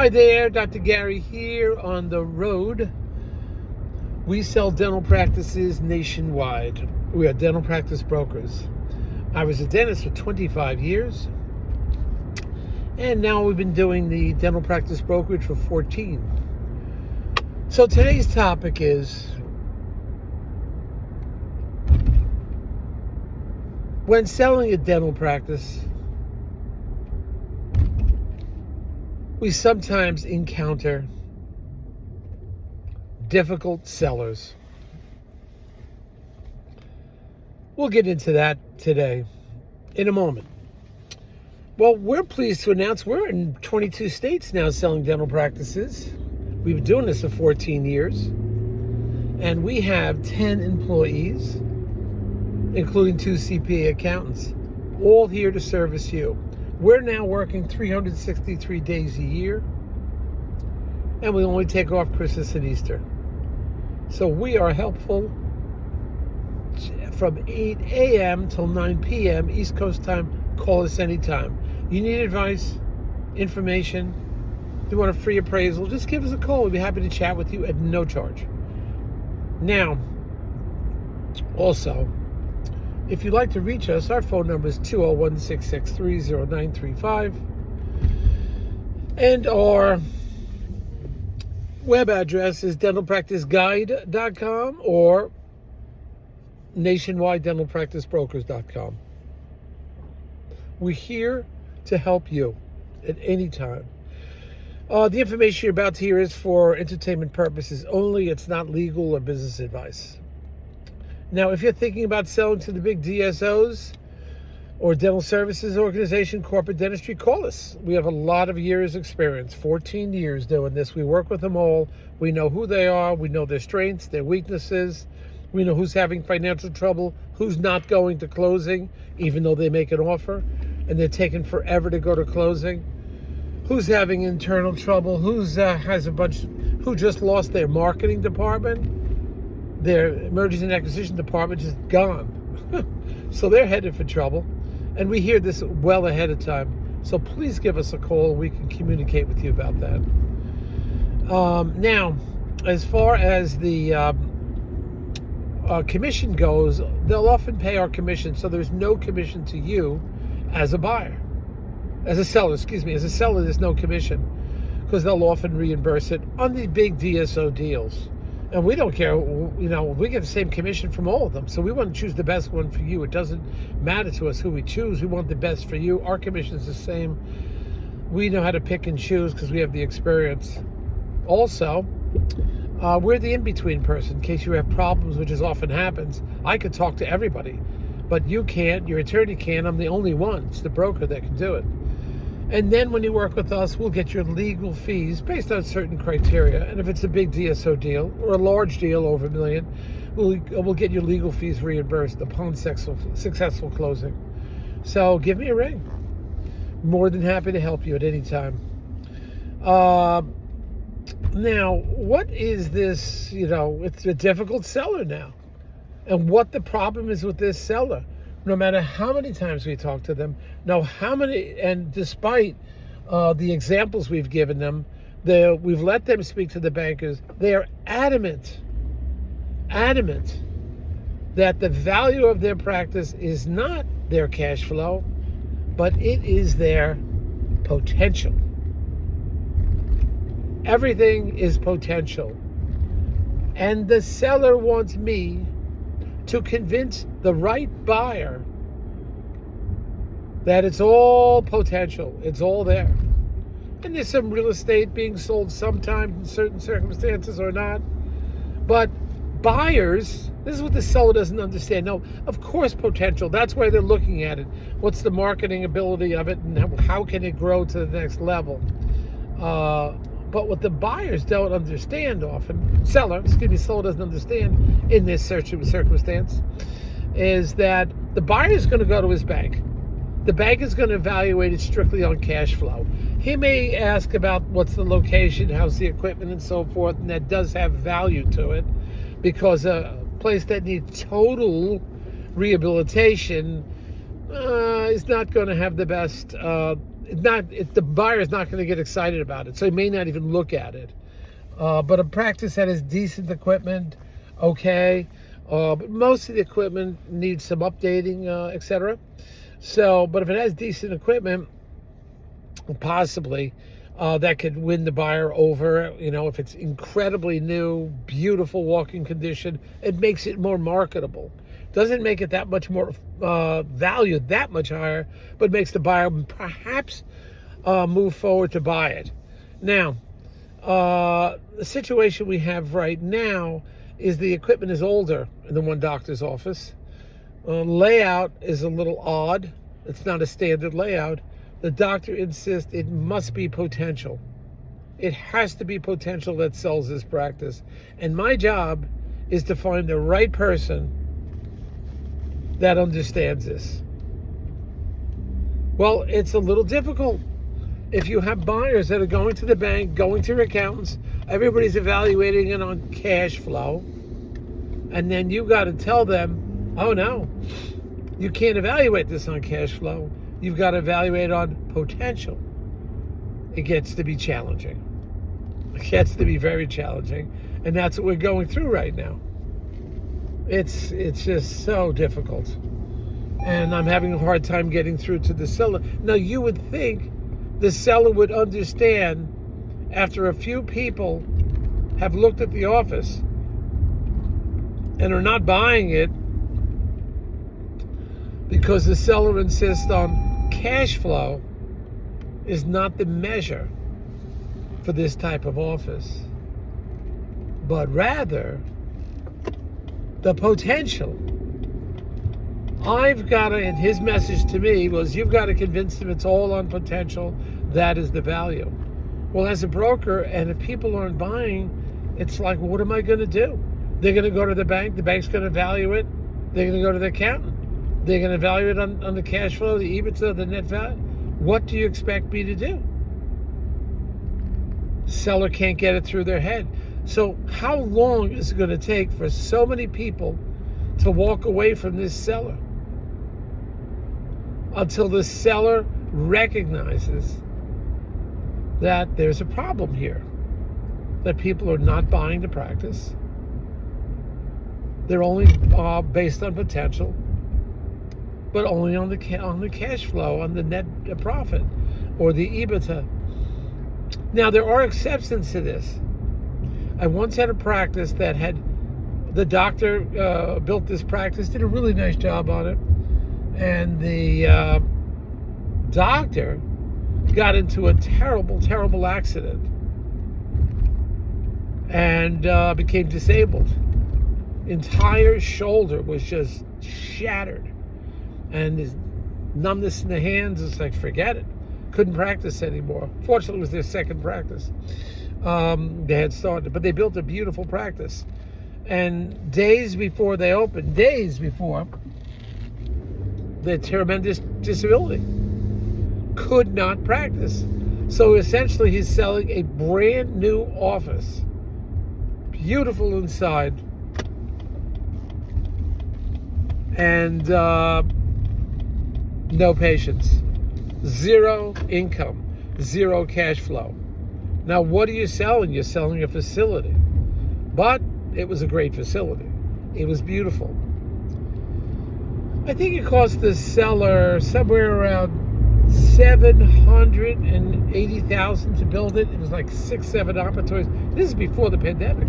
Hi there, Dr. Gary here on the road. We sell dental practices nationwide. We are dental practice brokers. I was a dentist for 25 years, and now we've been doing the dental practice brokerage for 14. So today's topic is when selling a dental practice, we sometimes encounter difficult sellers. We'll get into that today in a moment. Well, we're pleased to announce we're in 22 states now selling dental practices. We've been doing this for 14 years. And we have 10 employees, including 2 CPA accountants, all here to service you. We're now working 363 days a year, and we only take off Christmas and Easter. So we are helpful from 8 a.m. till 9 p.m. East Coast time. Call us anytime. You need advice, information, you want a free appraisal, just give us a call. We'll be happy to chat with you at no charge. Now, also, if you'd like to reach us, our phone number is 201-663-0935. And our web address is dentalpracticeguide.com or nationwidedentalpracticebrokers.com. We're here to help you at any time. The information you're about to hear is for entertainment purposes only. It's not legal or business advice. Now, if you're thinking about selling to the big DSOs or dental services organization, corporate dentistry, call us. We have a lot of years experience, 14 years doing this. We work with them all. We know who they are. We know their strengths, their weaknesses. We know who's having financial trouble, who's not going to closing, even though they make an offer, and they're taking forever to go to closing. Who's having internal trouble, who just lost their marketing department. Their mergers and acquisition department just gone. So they're headed for trouble. And we hear this well ahead of time. So please give us a call. We can communicate with you about that. Now, as far as the commission goes, they'll often pay our commission. So there's no commission to you as a buyer. As a seller, there's no commission because they'll often reimburse it on the big DSO deals. And we don't care, we get the same commission from all of them. So we want to choose the best one for you. It doesn't matter to us who we choose. We want the best for you. Our commission is the same. We know how to pick and choose because we have the experience. Also, we're the in-between person in case you have problems, which is often happens. I could talk to everybody, but you can't. Your attorney can't. I'm the only one. It's the broker that can do it. And then when you work with us, we'll get your legal fees based on certain criteria. And if it's a big DSO deal or a large deal over $1 million, we'll get your legal fees reimbursed upon successful closing. So give me a ring. More than happy to help you at any time. Now, what is this? It's a difficult seller now. And what the problem is with this seller. No matter how many times we talk to them, and despite the examples we've given them, we've let them speak to the bankers. They are adamant that the value of their practice is not their cash flow, but it is their potential. Everything is potential. And the seller wants me to convince the right buyer that it's all potential, it's all there. And there's some real estate being sold sometimes in certain circumstances or not. But buyers, this is what the seller doesn't understand. No, of course potential, that's why they're looking at it. What's the marketing ability of it and how can it grow to the next level? But what the buyers don't understand often, seller doesn't understand in this circumstance, is that the buyer is going to go to his bank. The bank is going to evaluate it strictly on cash flow. He may ask about what's the location, how's the equipment, and so forth, and that does have value to it because a place that needs total rehabilitation is not going to have the best the buyer is not going to get excited about it, so he may not even look at it. But a practice that has decent equipment, okay. But most of the equipment needs some updating, etc. So, but if it has decent equipment, possibly that could win the buyer over. If it's incredibly new, beautiful walking condition, it makes it more marketable. Doesn't make it that much more valued, that much higher, but makes the buyer perhaps move forward to buy it. Now, the situation we have right now is the equipment is older in the one doctor's office. Layout is a little odd. It's not a standard layout. The doctor insists it must be potential. It has to be potential that sells this practice. And my job is to find the right person that understands this. Well, it's a little difficult. If you have buyers that are going to the bank, going to your accountants, everybody's evaluating it on cash flow, and then you got to tell them, oh no, you can't evaluate this on cash flow. You've got to evaluate on potential. It gets to be challenging. It gets to be very challenging, and that's what we're going through right now. It's just so difficult, and I'm having a hard time getting through to the seller. Now, you would think the seller would understand after a few people have looked at the office and are not buying it because the seller insists on cash flow is not the measure for this type of office, but rather the potential. And his message to me was, you've got to convince them it's all on potential. That is the value. Well, as a broker, and if people aren't buying, it's like, well, what am I going to do? They're going to go to the bank. The bank's going to value it. They're going to go to the accountant. They're going to value it on the cash flow, the EBITDA, the net value. What do you expect me to do? Seller can't get it through their head. So how long is it going to take for so many people to walk away from this seller until the seller recognizes that there's a problem here, that people are not buying the practice? They're only based on potential, but only on the cash flow, on the net profit or the EBITDA. Now, there are exceptions to this. I once had a practice that had the doctor built this practice, did a really nice job on it, and the doctor got into a terrible accident and became disabled. Entire shoulder was just shattered, and his numbness in the hands is like, forget it. Couldn't practice anymore. Fortunately, it was their second practice. They had started, but they built a beautiful practice. And days before they opened, the tremendous disability, could not practice. So essentially, he's selling a brand new office, beautiful inside, and no patients, zero income, zero cash flow. Now, what are you selling? You're selling a facility, but it was a great facility. It was beautiful. I think it cost the seller somewhere around $780,000 to build it. It was like 6-7 operatories. This is before the pandemic.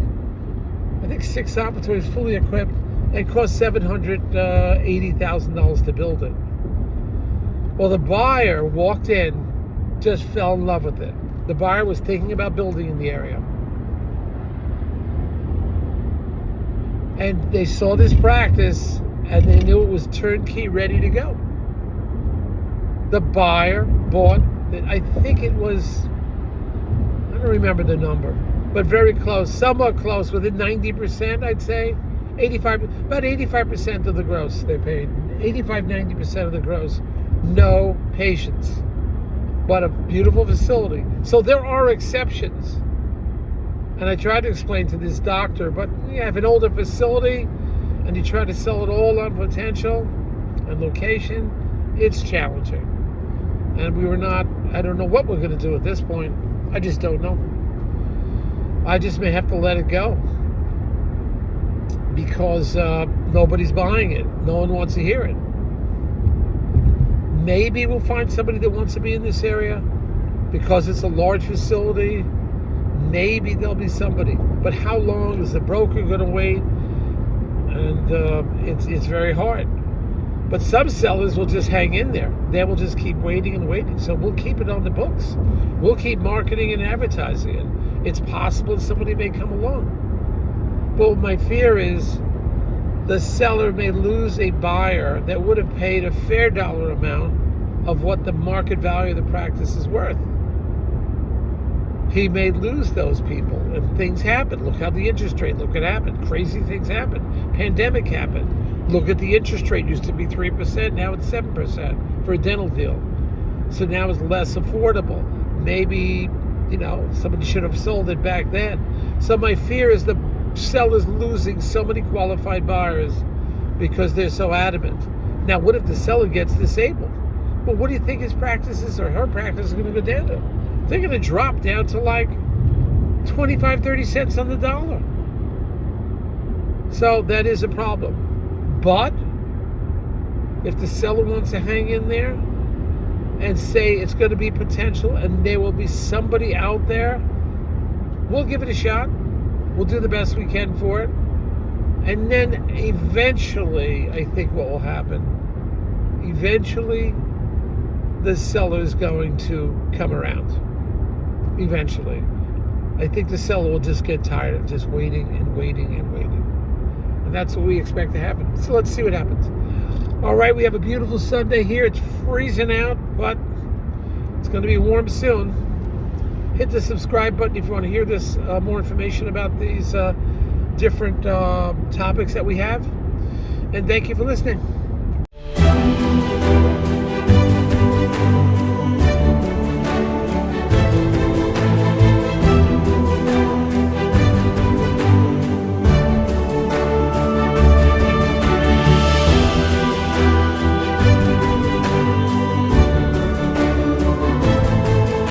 I think 6 operatories fully equipped. It cost $780,000 to build it. Well, the buyer walked in, just fell in love with it. The buyer was thinking about building in the area. And they saw this practice, and they knew it was turnkey, ready to go. The buyer bought it. I think it was, I don't remember the number, but very close, somewhat close, within 90%, I'd say. About 85% of the gross they paid. 85-90% of the gross. No patients, but a beautiful facility. So there are exceptions. And I tried to explain to this doctor, but you have an older facility and you try to sell it all on potential and location, it's challenging. And we were not I don't know what we're going to do at this point. I just don't know. I just may have to let it go because nobody's buying it. No one wants to hear it. Maybe we'll find somebody that wants to be in this area because it's a large facility. Maybe there'll be somebody. But how long is the broker going to wait? And it's very hard. But some sellers will just hang in there. They will just keep waiting and waiting. So we'll keep it on the books. We'll keep marketing and advertising it. It's possible somebody may come along. But my fear is the seller may lose a buyer that would have paid a fair dollar amount of what the market value of the practice is worth. He may lose those people, and things happen. Look how the interest rate, look what happened. Crazy things happen. Pandemic happened. Look at the interest rate, used to be 3%, now it's 7% for a dental deal. So now it's less affordable. Maybe, somebody should have sold it back then. So my fear is the seller's losing so many qualified buyers because they're so adamant. Now, what if the seller gets disabled? Well, what do you think his practices or her practice is going to go down to? They're going to drop down to like 25, 30 cents on the dollar. So that is a problem. But if the seller wants to hang in there and say it's going to be potential and there will be somebody out there, we'll give it a shot. We'll do the best we can for it. And then eventually, I think what will happen, eventually the seller is going to come around. Eventually. I think the seller will just get tired of just waiting and waiting and waiting. And that's what we expect to happen. So let's see what happens. All right, we have a beautiful Sunday here. It's freezing out, but it's going to be warm soon. Hit the subscribe button if you want to hear this more information about these different topics that we have. And thank you for listening.